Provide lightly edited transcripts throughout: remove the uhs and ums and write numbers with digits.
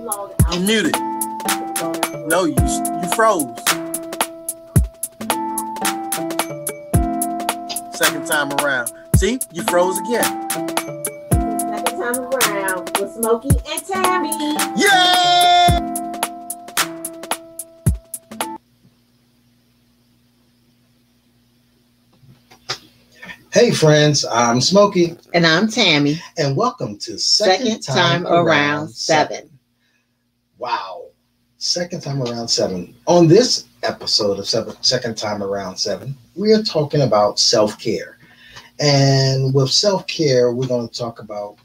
You muted. No, you froze. Second time around. See, you froze again. Second time around with Smokey and Tammy. Yeah! Hey friends, I'm Smokey. And I'm Tammy. And welcome to Second Time Around 7. Wow. Second Time Around 7. On this episode of Second Time Around 7, we are talking about self-care. And with self-care, we're going to talk about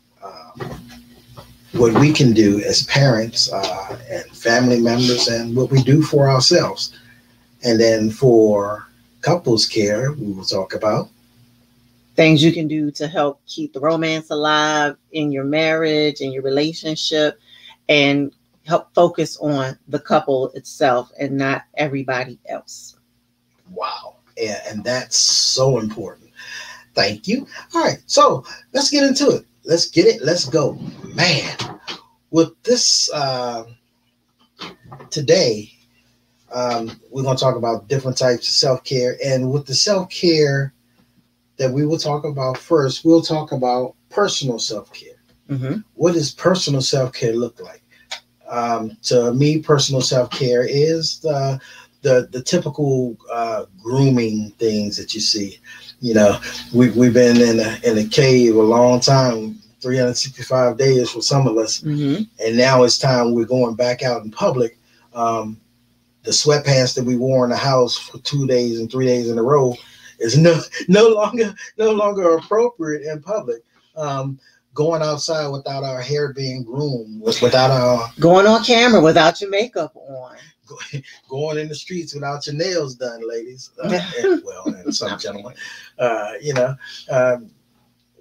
what we can do as parents and family members and what we do for ourselves. And then for couples care, we will talk about things you can do to help keep the romance alive in your marriage and your relationship, and help focus on the couple itself and not everybody else. Wow. And that's so important. Thank you. All right. So let's get into it. Let's get it. Let's go. Man, with this today, we're going to talk about different types of self-care. And with the self-care that we will talk about first, we'll talk about personal self-care. Mm-hmm. What does personal self-care look like? To me, personal self-care is the typical grooming things that you see. You know, we've been in a cave a long time, 365 days for some of us, mm-hmm. and now it's time we're going back out in public. The sweatpants that we wore in the house for 2 days and 3 days in a row is no longer appropriate in public. Going outside without our hair being groomed, without our going on camera without your makeup on, going in the streets without your nails done, ladies. And some gentlemen,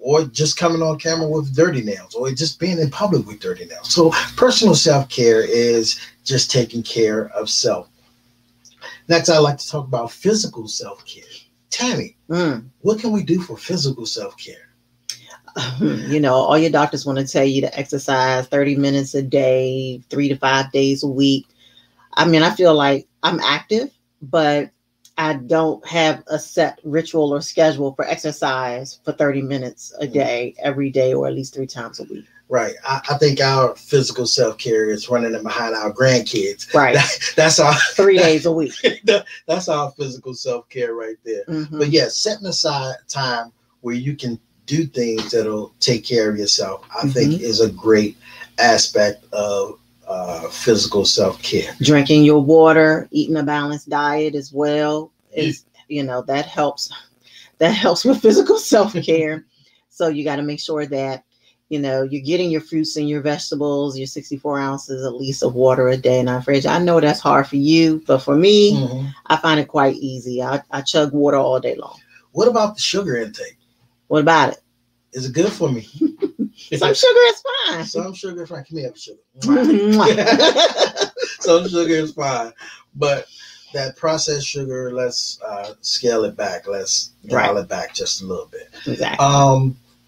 or just coming on camera with dirty nails, or just being in public with dirty nails. So personal self-care is just taking care of self. Next, I'd like to talk about physical self-care. Tammy, what can we do for physical self-care? You know, all your doctors want to tell you to exercise 30 minutes a day, 3 to 5 days a week. I mean, I feel like I'm active, but I don't have a set ritual or schedule for exercise for 30 minutes a day, every day, or at least 3 times a week. Right. I think our physical self-care is running in behind our grandkids. Right. That's our 3 days a week. That's our physical self-care right there. Mm-hmm. But yes, setting aside time where you can do things that'll take care of yourself, I think is a great aspect of physical self-care. Drinking your water, eating a balanced diet as well is, that helps with physical self-care. So you got to make sure that, you're getting your fruits and your vegetables, your 64 ounces at least of water a day in our fridge. I know that's hard for you, but for me, I find it quite easy. I chug water all day long. What about the sugar intake? What about it? Is it good for me? Some sugar is fine. Some sugar is fine. Give me up sugar. Some sugar is fine. But that processed sugar, let's scale it back. Let's dial it back just a little bit. Exactly.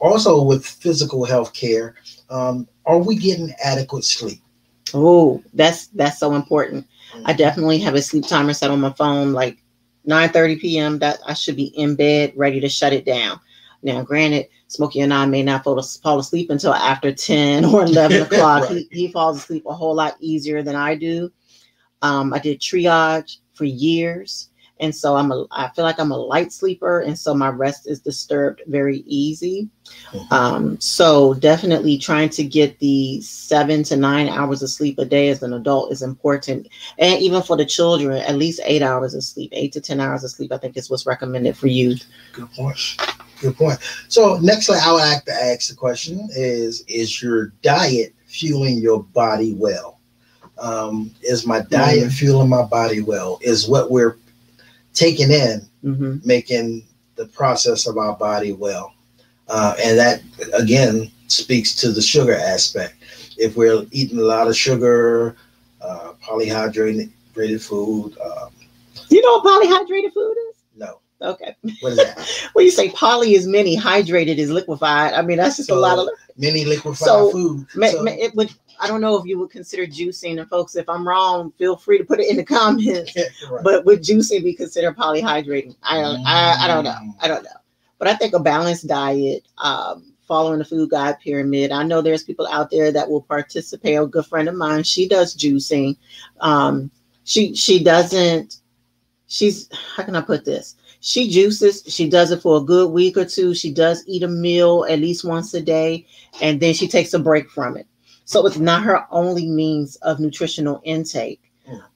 Also, with physical health care, are we getting adequate sleep? Oh, that's so important. I definitely have a sleep timer set on my phone, like 9:30 p.m. that I should be in bed, ready to shut it down. Now, granted, Smokey and I may not fall asleep until after 10 or 11 o'clock. Right. He falls asleep a whole lot easier than I do. I did triage for years. And so I feel like I'm a light sleeper. And so my rest is disturbed very easy. So definitely trying to get the 7 to 9 hours of sleep a day as an adult is important. And even for the children, at least 8 hours of sleep, 8 to 10 hours of sleep, I think is what's recommended for youth. Good point. Good point. So next, I would like to ask the question is your diet fueling your body well? Is my diet fueling my body well? Is what we're taking in making the process of our body well? And that, again, speaks to the sugar aspect. If we're eating a lot of sugar, polyhydrated food. You know what polyhydrated food is? No. Okay. What is that? When you say poly is many, hydrated is liquefied. I mean, that's just a lot of. many liquefied So, food. it would. I don't know if you would consider juicing, and folks, if I'm wrong, feel free to put it in the comments. Right. But would juicing be considered polyhydrating? I don't know. I don't know. But I think a balanced diet, following the food guide pyramid. I know there's people out there that will participate. A good friend of mine, she does juicing. She doesn't. She's, how can I put this? She juices. She does it for a good week or two. She does eat a meal at least once a day, and then she takes a break from it. So it's not her only means of nutritional intake.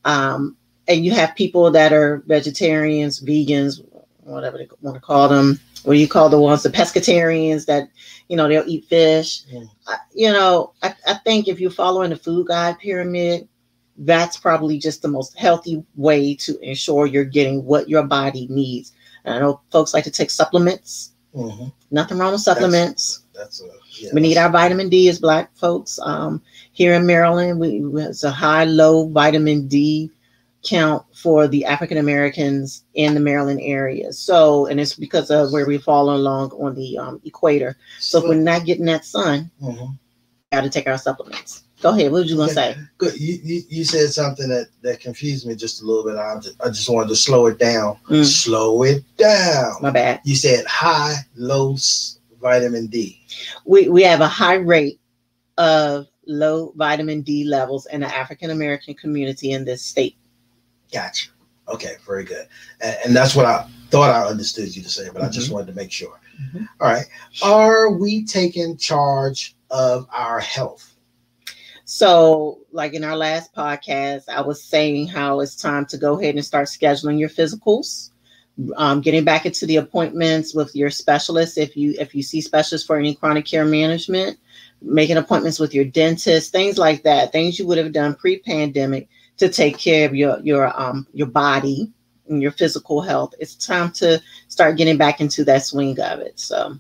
And you have people that are vegetarians, vegans, whatever they want to call them. What do you call the ones, the pescatarians that, they'll eat fish. I think if you're following the food guide pyramid, that's probably just the most healthy way to ensure you're getting what your body needs. And I know folks like to take supplements. Mm-hmm. Nothing wrong with supplements. We need our vitamin D as Black folks. Here in Maryland, it's a low vitamin D count for the African Americans in the Maryland area. So, and it's because of where we fall along on the equator. So if we're not getting that sun, we got to take our supplements. Go ahead. What were you going to say? Good. You said something that confused me just a little bit. I just wanted to slow it down. Slow it down. My bad. You said high, low vitamin D. We have a high rate of low vitamin D levels in the African American community in this state. Gotcha. Okay, very good. And that's what I thought I understood you to say, but I just wanted to make sure. All right. Are we taking charge of our health? So, like in our last podcast, I was saying how it's time to go ahead and start scheduling your physicals, getting back into the appointments with your specialists. If you see specialists for any chronic care management, making appointments with your dentist, things like that, things you would have done pre-pandemic to take care of your body and your physical health. It's time to start getting back into that swing of it. So,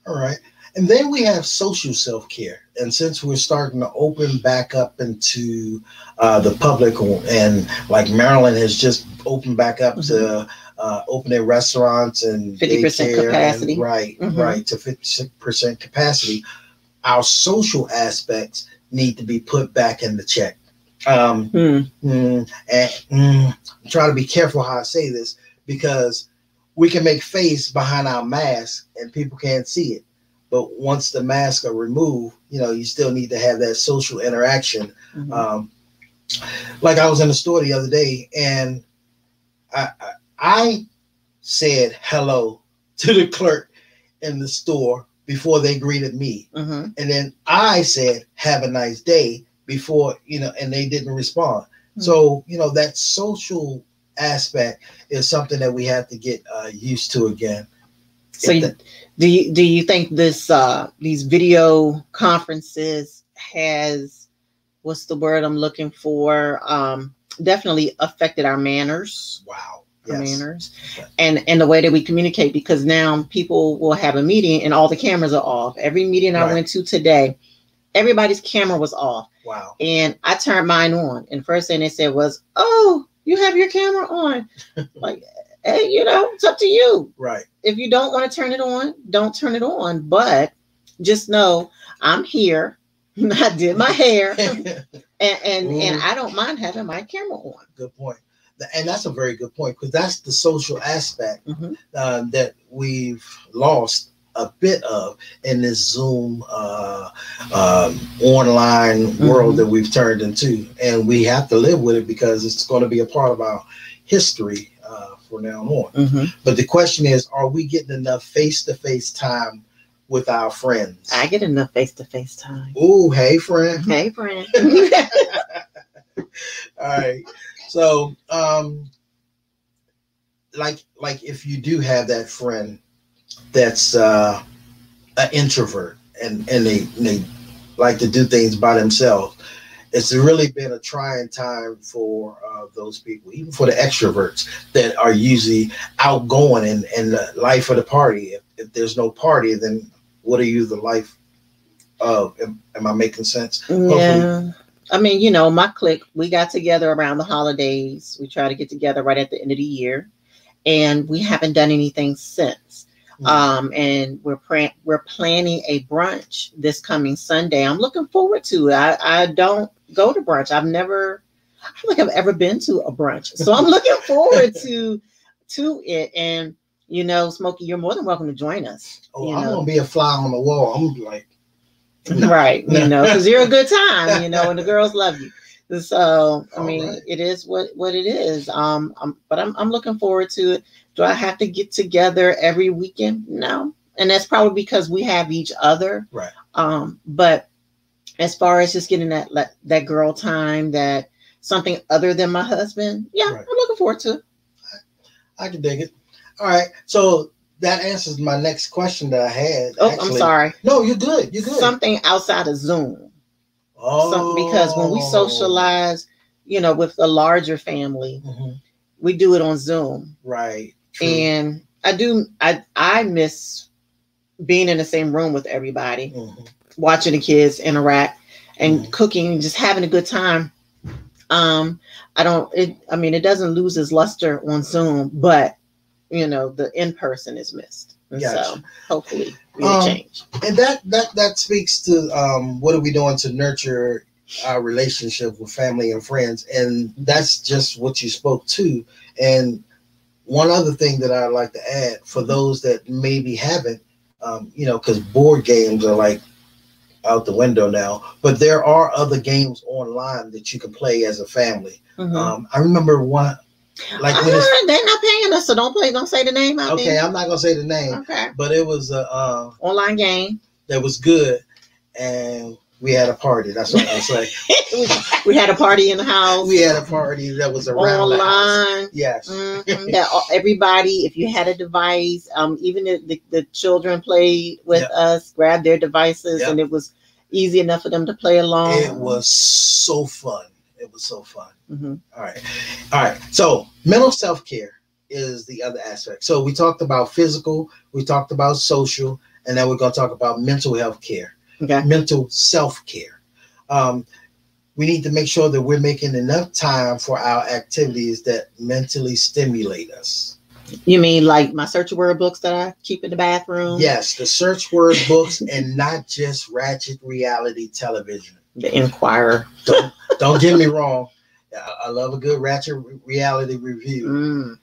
all right. And then we have social self-care. And since we're starting to open back up into the public, and like Maryland has just opened back up to opening restaurants and 50% capacity. And, right, to 50% capacity, our social aspects need to be put back into check. I'm trying to be careful how I say this, because we can make face behind our mask and people can't see it. But once the masks are removed, you still need to have that social interaction. Like I was in the store the other day, and I said hello to the clerk in the store before they greeted me. And then I said, have a nice day before, and they didn't respond. So, that social aspect is something that we have to get used to again. So do you think this these video conferences has, what's the word I'm looking for, definitely affected our manners? Wow. Our manners and the way that we communicate, because now people will have a meeting and all the cameras are off. Every meeting I went to today, everybody's camera was off. Wow. And I turned mine on, and first thing they said was, "Oh, you have your camera on." Like, hey, it's up to you. Right. If you don't want to turn it on, don't turn it on. But just know I'm here. I did my hair, and I don't mind having my camera on. Good point. And that's a very good point, because that's the social aspect that we've lost a bit of in this Zoom online world that we've turned into. And we have to live with it, because it's going to be a part of our history for now on. But the question is, are we getting enough face-to-face time with our friends? I get enough face-to-face time. Ooh, hey, friend. Hey, friend. All right. So, like if you do have that friend that's an introvert and they like to do things by themselves, it's really been a trying time for those people, even for the extroverts that are usually outgoing and the life of the party. If there's no party, then what are you the life of? Am I making sense? Yeah. Hopefully. I mean, my clique, we got together around the holidays. We try to get together right at the end of the year, and we haven't done anything since. And we're planning a brunch this coming Sunday. I'm looking forward to it. I don't go to brunch. I don't think I've ever been to a brunch, so I'm looking forward to it. And Smokey, you're more than welcome to join us. Oh, I'm gonna be a fly on the wall. I'm like, no, right, because you're a good time, and the girls love you. So I mean, right. It is what it is. But I'm looking forward to it. Do I have to get together every weekend? No, and that's probably because we have each other. Right. But as far as just getting that girl time, that something other than my husband, yeah, right. I'm looking forward to it. I can dig it. All right, so that answers my next question that I had. Oh, actually. I'm sorry. No, you're good. You're good. Something outside of Zoom. Oh. Because when we socialize, with a larger family, we do it on Zoom. Right. True. And I miss being in the same room with everybody, watching the kids interact and cooking, just having a good time. It doesn't lose its luster on Zoom, but the in-person is missed. And gotcha. So hopefully it'll change. And that speaks to what are we doing to nurture our relationship with family and friends? And that's just what you spoke to. And one other thing that I'd like to add for those that maybe haven't, because board games are like out the window now, but there are other games online that you can play as a family. I remember one. Like when they're not paying us, so don't say the name out there. Okay, I'm not gonna say the name. Okay. But it was a online game that was good, and we had a party. That's what I say. we had a party in the house. We had a party that was around online. The house. Yes. That everybody, if you had a device, even the children played with us, grabbed their devices, and it was easy enough for them to play along. It was so fun. It was so fun. All right. So mental self-care is the other aspect. So we talked about physical, we talked about social, and then we're going to talk about mental health care, mental self-care. We need to make sure that we're making enough time for our activities that mentally stimulate us. You mean like my search word books that I keep in the bathroom? Yes, the search word books and not just ratchet reality television. The Inquirer. Don't get me wrong. I love a good ratchet reality review,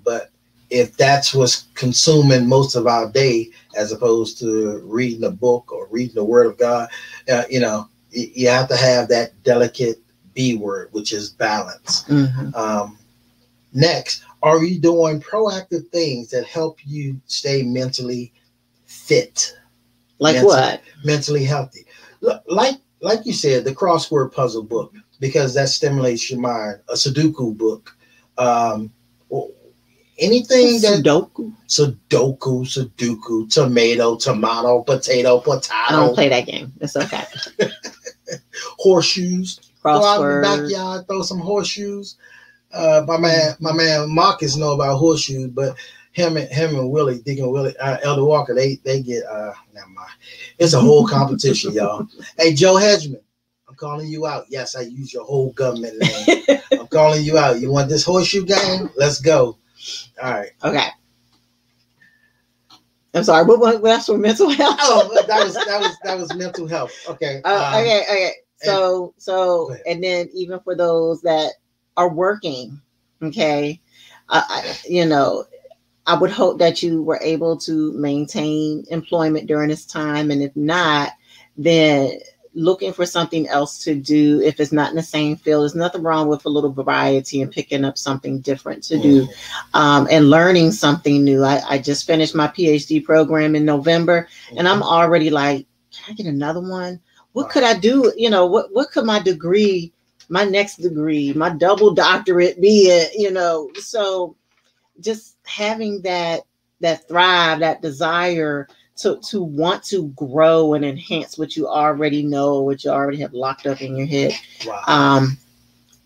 but if that's what's consuming most of our day, as opposed to reading a book or reading the Word of God, you have to have that delicate B word, which is balance. Next, are you doing proactive things that help you stay mentally fit? What? Mentally healthy. Like you said, the crossword puzzle book, because that stimulates your mind. A Sudoku book. Anything that Sudoku, tomato, potato. I don't play that game. It's okay. Horseshoes. Crossword. Go out in the backyard, throw some horseshoes. My man Marcus know about horseshoes, but him and Willie, Deacon Willie, Elder Walker, they get never mind. It's a whole competition, y'all. Hey, Joe Hedgeman, I'm calling you out. Yes, I use your whole government name. I'm calling you out. You want this horseshoe game? Let's go. All right. Okay. I'm sorry, but that's for mental health. Oh, that was mental health. Okay. Okay. So and then even for those that are working, okay, I would hope that you were able to maintain employment during this time, and if not, then looking for something else to do. If it's not in the same field, there's nothing wrong with a little variety and picking up something different to do, and learning something new. I just finished my PhD program in November, and I'm already like, can I get another one? What could I do? What could my degree, my next degree, my double doctorate be? So just having that thrive, that desire to want to grow and enhance what you already know, what you already have locked up in your head. Wow.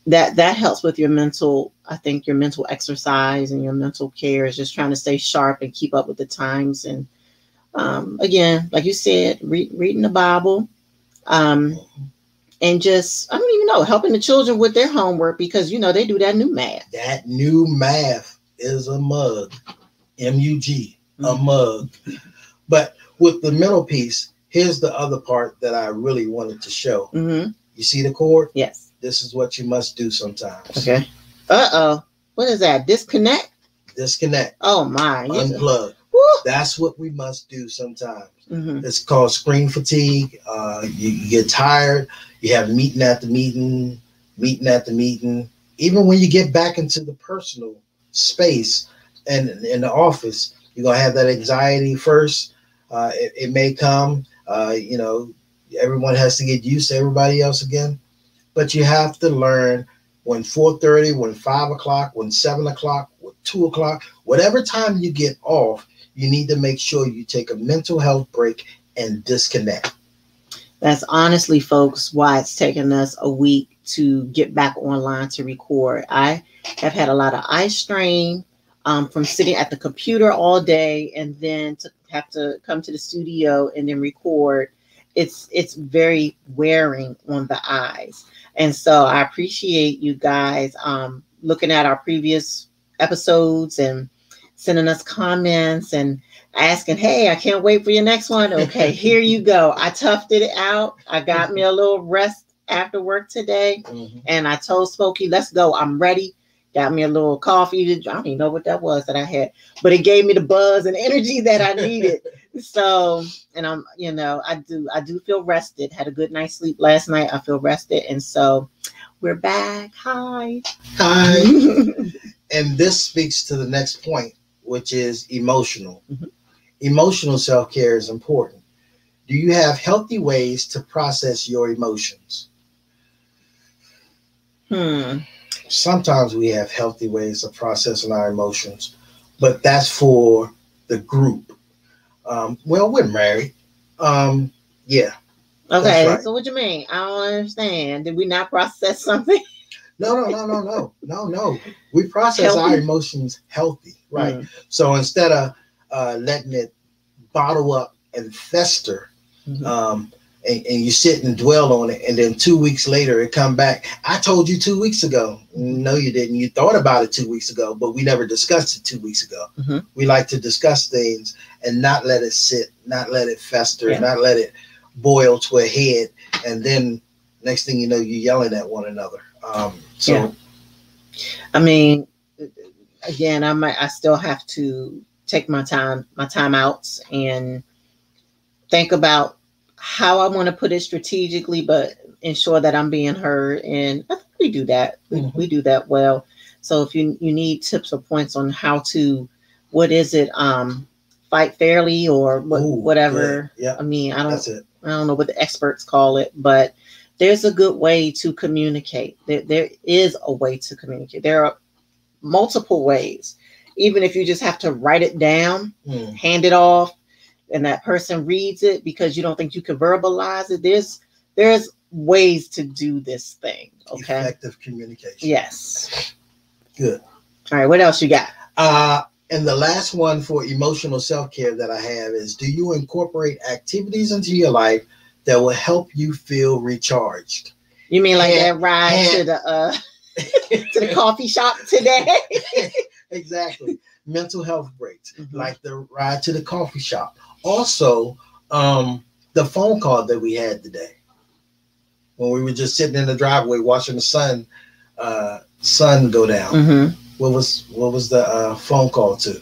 That helps with your mental, I think your mental exercise and your mental care is just trying to stay sharp and keep up with the times. And again, like you said, reading the Bible, and just, I don't even know, helping the children with their homework, because, they do that new math. That new math is a mug, MUG. a mug. But with the mental piece, here's the other part that I really wanted to show. Mm-hmm. You see the cord? Yes. This is what you must do sometimes. Okay. Uh-oh. What is that? Disconnect? Disconnect. Oh, my. Unplug. That's what we must do sometimes. Mm-hmm. It's called screen fatigue. You get tired. You have meeting at the meeting. Even when you get back into the personal space and in the office, you're going to have that anxiety first. It may come. Everyone has to get used to everybody else again. But you have to learn when 4:30, when 5 o'clock, when 7 o'clock, when 2 o'clock, whatever time you get off, you need to make sure you take a mental health break and disconnect. That's honestly, folks, why it's taken us a week to get back online to record. I have had a lot of eye strain from sitting at the computer all day and then to have to come to the studio and then record. It's very wearing on the eyes. And so I appreciate you guys looking at our previous episodes and sending us comments and asking, hey, I can't wait for your next one. Okay, here you go. I toughed it out. I got me a little rest after work today. Mm-hmm. And I told Smokey, let's go. I'm ready. Got me a little coffee. I don't even know what that was that I had, but it gave me the buzz and energy that I needed. So, and I do feel rested. Had a good night's sleep last night. I feel rested. And so we're back. Hi. And this speaks to the next point, which is emotional. Mm-hmm. Emotional self-care is important. Do you have healthy ways to process your emotions? Sometimes we have healthy ways of processing our emotions, but that's for the group. We're married. Yeah. Okay. Right. So what you mean? I don't understand. Did we not process something? No. We process our emotions healthy, right? So instead of letting it bottle up and fester, and you sit and dwell on it, and then 2 weeks later it come back. I told you 2 weeks ago. No, you didn't. You thought about it 2 weeks ago, but we never discussed it 2 weeks ago. Mm-hmm. We like to discuss things and not let it sit, not let it fester, not let it boil to a head, and then next thing you know, you're yelling at one another. I mean, again, I still have to take my time outs and think about how I want to put it strategically, but ensure that I'm being heard. And I think we do that. We do that well. So if you need tips or points on how to, what is it, fight fairly or whatever. Yeah. I mean, I don't know what the experts call it, but there's a good way to communicate. There is a way to communicate. There are multiple ways. Even if you just have to write it down, hand it off, and that person reads it because you don't think you can verbalize it. There's ways to do this thing. Okay. Effective communication. Yes. Good. All right. What else you got? And the last one for emotional self-care that I have is, do you incorporate activities into your life that will help you feel recharged? You mean like that ride to the to the coffee shop today? Exactly. Mental health breaks, like the ride to the coffee shop. Also, the phone call that we had today, when we were just sitting in the driveway watching the sun go down. What was the phone call to?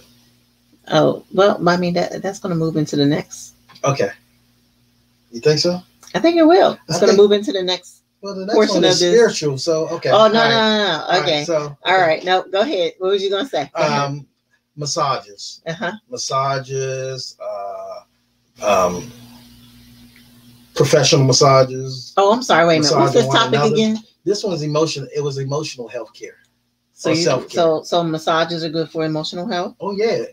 Oh, well, I mean that's going to move into the next. Okay. You think so? I think it will. It's going to move into the next. Well, the next one is spiritual, so okay. Oh no. Okay. All right. No, go ahead. What was you going to say? Massages. Massages. Professional massages. Oh, I'm sorry. Wait a minute. What's this topic again? This one's emotional. It was emotional health care. So so massages are good for emotional health? Oh yeah.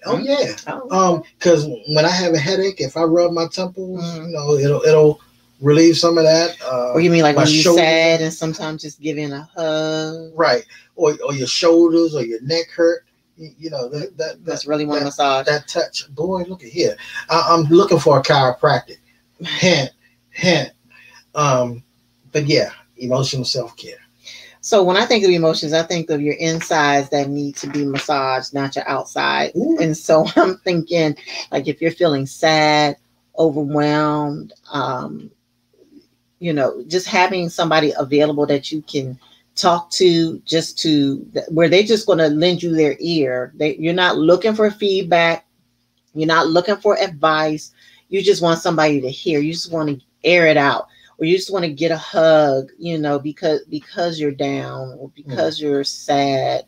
Because when I have a headache, if I rub my temples, it'll relieve some of that. Or you mean like when you're sad and sometimes just giving a hug? Right. Or your shoulders or your neck hurt. That's really one massage. That touch. Boy, look at here. I'm looking for a chiropractic. Hint. But yeah, emotional self-care. So when I think of emotions, I think of your insides that need to be massaged, not your outside. Ooh. And so I'm thinking, like, if you're feeling sad, overwhelmed, just having somebody available that you can talk to, just to where they're just going to lend you their ear. You're not looking for feedback. You're not looking for advice. You just want somebody to hear. You just want to air it out, or you just want to get a hug, because you're down, or because you're sad,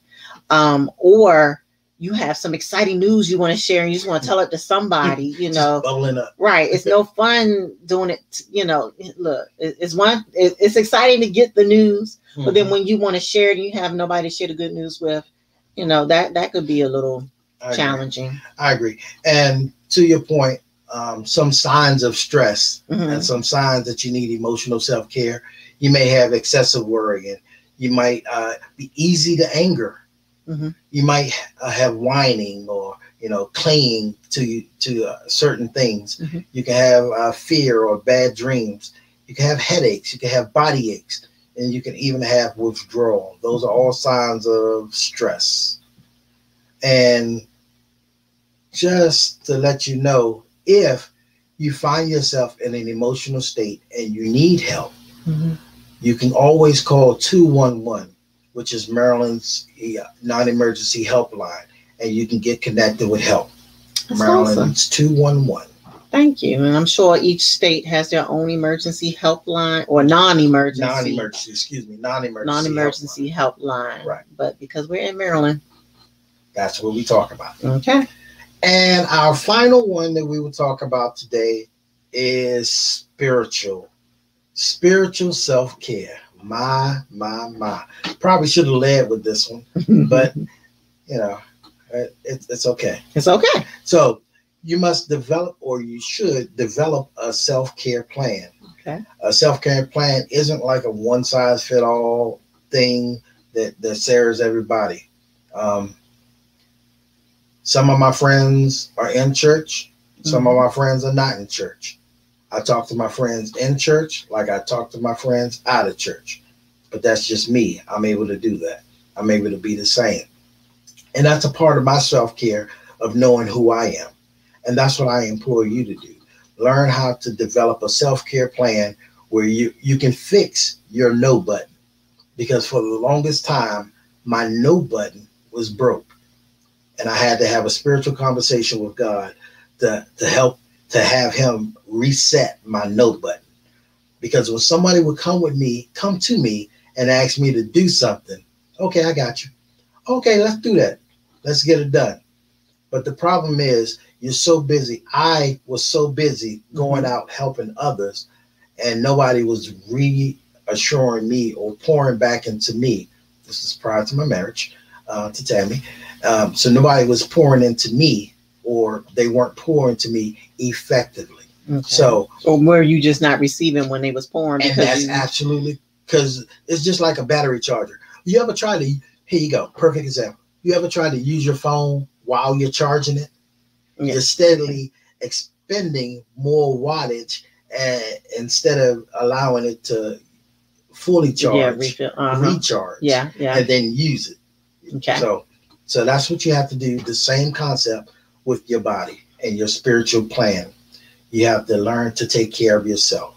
or you have some exciting news you want to share and you just want to tell it to somebody, Just bubbling up. Right. It's no fun doing it. Look, it's exciting to get the news, but then when you want to share it and you have nobody to share the good news with, that could be a little challenging. I agree. And to your point, some signs of stress and some signs that you need emotional self-care. You may have excessive worrying. You might be easy to anger. You might have whining or clinging to certain things. You can have fear or bad dreams. You can have headaches. You can have body aches, and you can even have withdrawal. Those are all signs of stress. And just to let you know, if you find yourself in an emotional state and you need help, you can always call 211. Which is Maryland's non-emergency helpline, and you can get connected with help. That's Maryland's awesome. 211. Thank you. And I'm sure each state has their own emergency helpline or non-emergency helpline. Right. But because we're in Maryland, that's what we talk about. Okay. And our final one that we will talk about today is spiritual self-care. My. Probably should have led with this one, but it's okay. It's okay. So you must develop, or you should develop, a self-care plan. Okay. A self-care plan isn't like a one-size-fit-all thing that serves everybody. Some of my friends are in church. Some of my friends are not in church. I talk to my friends in church like I talk to my friends out of church. But that's just me. I'm able to do that. I'm able to be the same. And that's a part of my self-care, of knowing who I am. And that's what I implore you to do. Learn how to develop a self-care plan where you can fix your no button. Because for the longest time, my no button was broke. And I had to have a spiritual conversation with God to help to have him reset my no button. Because when somebody would come to me and ask me to do something, okay, I got you. Okay, let's do that. Let's get it done. But the problem is, you're so busy. I was so busy going out helping others, and nobody was reassuring me or pouring back into me. This is prior to my marriage to Tammy. So nobody was pouring into me, or they weren't pouring to me effectively. Okay. So, or were you just not receiving when they was pouring? And that's absolutely, because it's just like a battery charger. You ever try to, here you go, perfect example. You ever try to use your phone while you're charging it? Yeah. You're steadily expending more wattage instead of allowing it to fully charge, recharge, and then use it. Okay. So that's what you have to do. The same concept with your body and your spiritual plan. You have to learn to take care of yourself.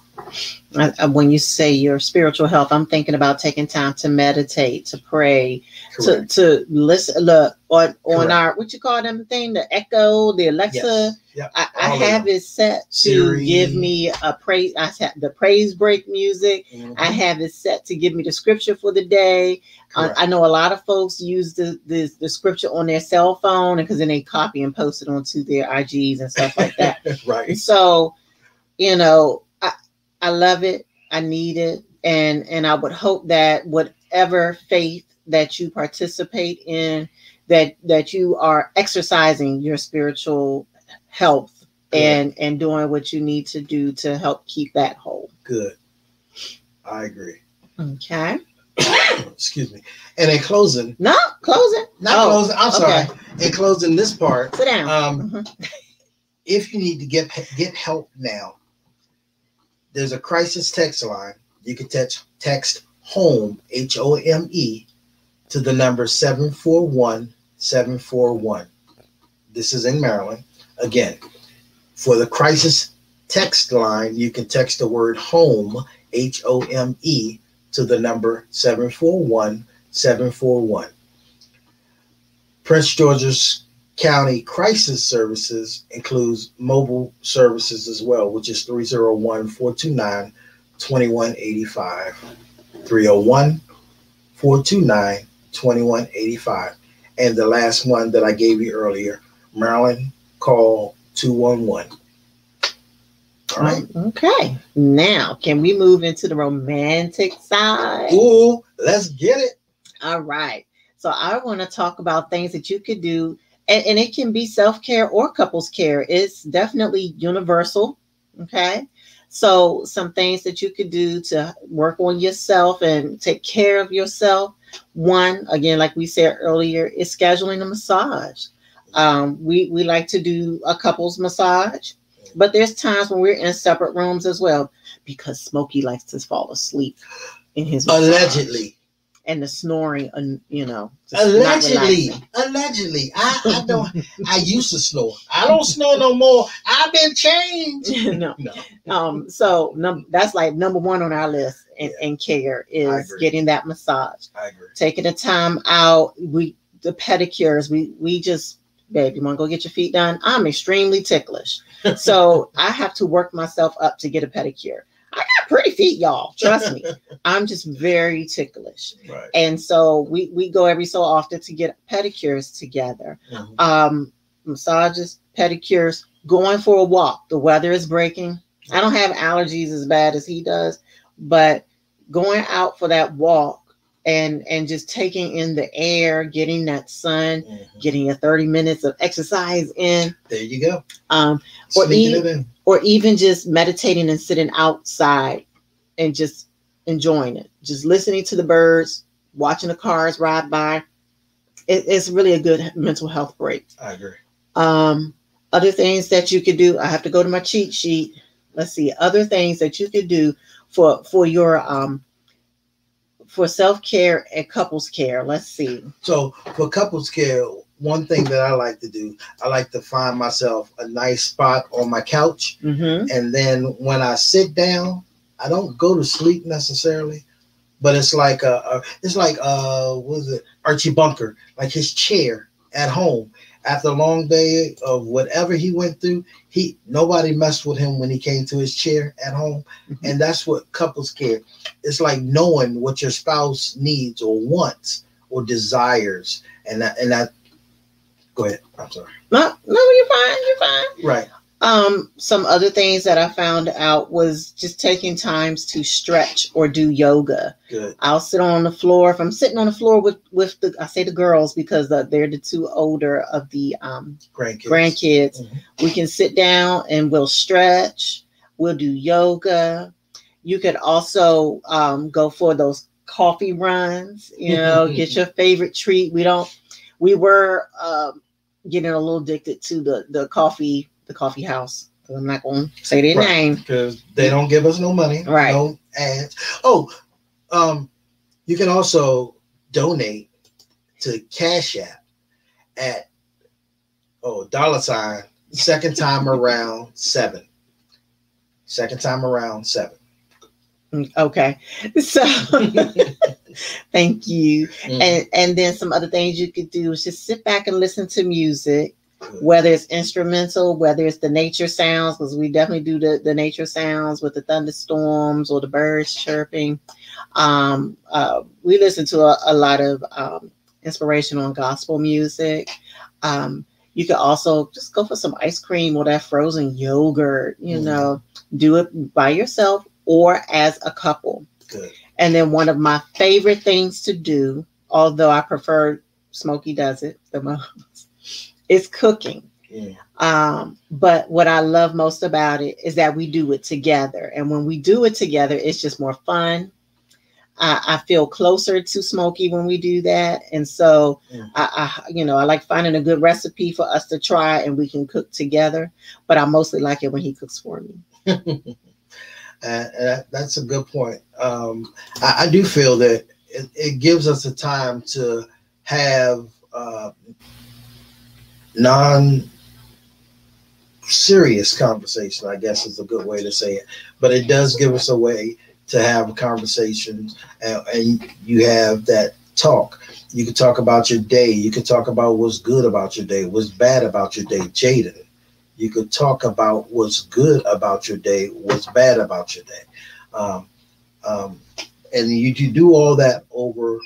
When you say your spiritual health, I'm thinking about taking time to meditate, to pray, to listen. Look on our, what you call them thing, the Echo, the Alexa. Yes. Yep. I have it set Siri. To give me a praise. I have the praise break music. I have it set to give me the scripture for the day. I know a lot of folks use the scripture on their cell phone, because then they copy and post it onto their IGs and stuff like that. Right. So, I love it. I need it. And I would hope that whatever faith that you participate in, that you are exercising your spiritual health and doing what you need to do to help keep that whole. Good. I agree. Okay. Excuse me. And in closing. Closing. I'm sorry. In closing this part. Sit down. If you need to get help now, there's a crisis text line. You can text HOME, HOME, to the number 741-741. This is in Maryland. Again, for the crisis text line, you can text the word HOME, HOME, to the number 741-741. Prince George's County Crisis Services includes mobile services as well, which is 301-429-2185. 301-429-2185. And the last one that I gave you earlier, Maryland, call 211. All right. Okay. Now, can we move into the romantic side? Ooh, let's get it. All right. So I want to talk about things that you could do, and it can be self-care or couples care. It's definitely universal. Okay. So some things that you could do to work on yourself and take care of yourself. One, again, like we said earlier, is scheduling a massage. We like to do a couples massage, but there's times when we're in separate rooms as well, because Smokey likes to fall asleep in his massage. Allegedly. And the snoring, just allegedly. I don't. I used to snore. I don't snore no more. I've been changed. No. So that's like number one on our list in care is getting that massage. I agree. Taking the time out. The pedicures. We just, babe, you want to go get your feet done? I'm extremely ticklish, so I have to work myself up to get a pedicure. I got pretty feet, y'all. Trust me. I'm just very ticklish. Right. And so we go every so often to get pedicures together. Mm-hmm. Massages, pedicures, going for a walk. The weather is breaking. I don't have allergies as bad as he does, but going out for that walk and just taking in the air, getting that sun, mm-hmm. getting your 30 minutes of exercise in. There you go. Or even just meditating and sitting outside and just enjoying it. Just listening to the birds, watching the cars ride by. It's really a good mental health break. I agree. Other things that you could do. I have to go to my cheat sheet. Let's see. Other things that you could do for your for self-care and couples care. Let's see. So for couples care, one thing that I like to do, I like to find myself a nice spot on my couch. Mm-hmm. And then when I sit down, I don't go to sleep necessarily, but it's like what is it? Archie Bunker, like his chair at home. After a long day of whatever he went through, nobody messed with him when he came to his chair at home. Mm-hmm. And that's what couples care. It's like knowing what your spouse needs or wants or desires. And that go ahead. I'm sorry. No, you're fine. You're fine. Right. Some other things that I found out was just taking times to stretch or do yoga. Good. I'll sit on the floor. If I'm sitting on the floor with I say the girls because they're the two older of the grandkids. Mm-hmm. We can sit down and we'll stretch. We'll do yoga. You could also go for those coffee runs. Get your favorite treat. We were getting a little addicted to the coffee house. I'm not going to say their name because they don't give us no money. Right. No ads. Oh, you can also donate to Cash App at $, second time around 7. Second time around 7. Okay. So thank you. Mm. And then some other things you could do is just sit back and listen to music, whether it's instrumental, whether it's the nature sounds, because we definitely do the nature sounds with the thunderstorms or the birds chirping. We listen to a lot of inspirational and gospel music. You could also just go for some ice cream or that frozen yogurt, do it by yourself or as a couple. Good. And then one of my favorite things to do, although I prefer Smokey does it the most, is cooking. Yeah. But what I love most about it is that we do it together. And when we do it together, it's just more fun. I feel closer to Smokey when we do that. And so I like finding a good recipe for us to try and we can cook together. But I mostly like it when he cooks for me. And that's a good point. I do feel that it gives us a time to have non-serious conversation, I guess is a good way to say it. But it does give us a way to have conversations, and you have that talk. You can talk about your day. You can talk about what's good about your day, what's bad about your day. Jaden, you could talk about what's good about your day, what's bad about your day. And you do all that over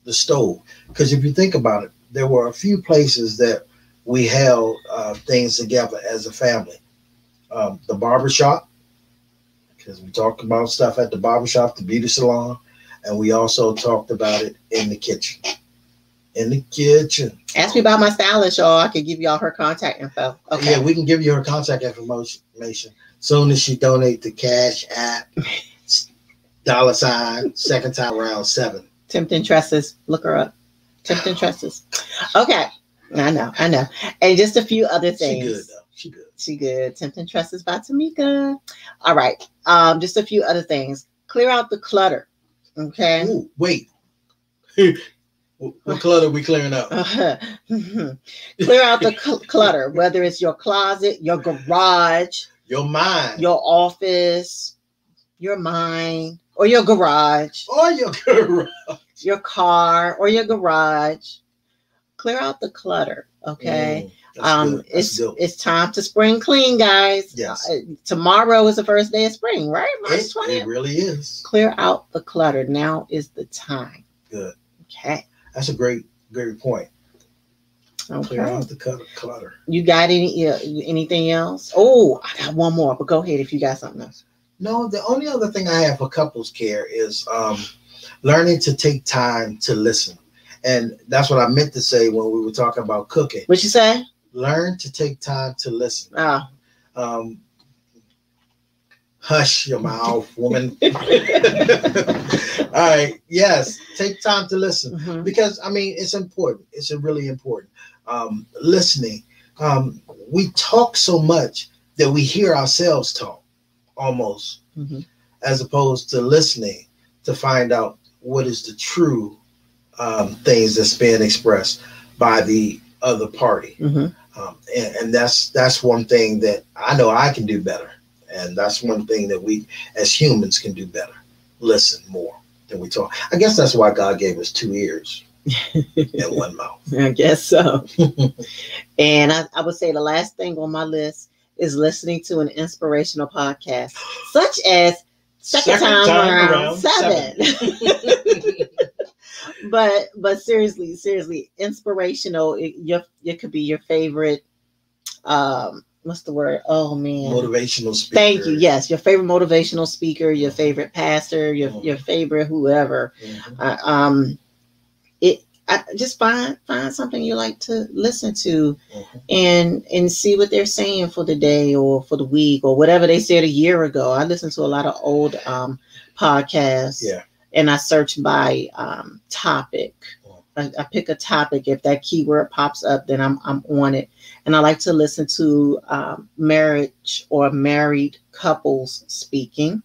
the stove. Because if you think about it, there were a few places that we held things together as a family. The barbershop, because we talked about stuff at the barbershop, the beauty salon, and we also talked about it in the kitchen. In the kitchen. Ask me about my stylist, y'all. I can give y'all her contact info. Okay. Yeah, we can give you her contact information. Soon as she donate the Cash App, $, second time around 7. Tempting Tresses. Look her up. Tempting Tresses. Okay. I know. And just a few other things. She good, though. She good. Tempting Tresses by Tamika. All right. Just a few other things. Clear out the clutter. Okay. Ooh, wait. What clutter we clearing up? Clear out the clutter, whether it's your closet, your garage, your mind, your office, your mind, or your garage, your car, or your garage. Clear out the clutter. Okay. It's time to spring clean, guys. Yes. Tomorrow is the first day of spring, right? March 20th. It really is. Clear out the clutter. Now is the time. Good. Okay. That's a great point. Okay. Clear out the clutter. You got anything else? Oh, I got one more, but go ahead if you got something else. No, the only other thing I have for couples care is learning to take time to listen. And that's what I meant to say when we were talking about cooking. What you say? Learn to take time to listen. Oh. Hush your mouth, woman. All right. Yes. Take time to listen. Mm-hmm. Because, I mean, it's important. It's really important. Listening. We talk so much that we hear ourselves talk almost, as opposed to listening to find out what is the true things that's being expressed by the other party. And that's one thing that I know I can do better. And that's one thing that we as humans can do better. Listen more than we talk. I guess that's why God gave us 2 ears and 1 mouth. I guess so. And I would say the last thing on my list is listening to an inspirational podcast, such as Second Time Around 7. But seriously, inspirational. It could be your favorite. What's the word? Oh man, motivational speaker. Thank you. Yes, your favorite motivational speaker, your favorite pastor, your favorite whoever. Just find something you like to listen to, and see what they're saying for the day or for the week or whatever they said a year ago. I listen to a lot of old podcasts. Yeah. And I search by topic. I pick a topic. If that keyword pops up, then I'm on it. And I like to listen to marriage or married couples speaking,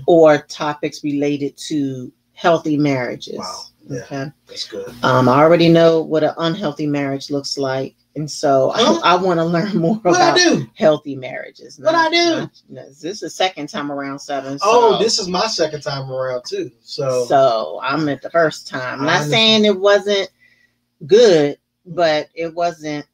or topics related to healthy marriages. Wow. Yeah, okay, that's good. I already know what an unhealthy marriage looks like. And so I want to learn more about healthy marriages. This is the second time around 7. So. This is my second time around too. So I'm at the first time. I'm not saying it wasn't good, but it wasn't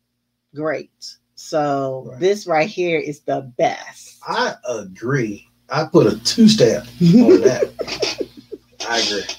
great. So this right here is the best. I agree. I put a 2 stamp on that. I agree.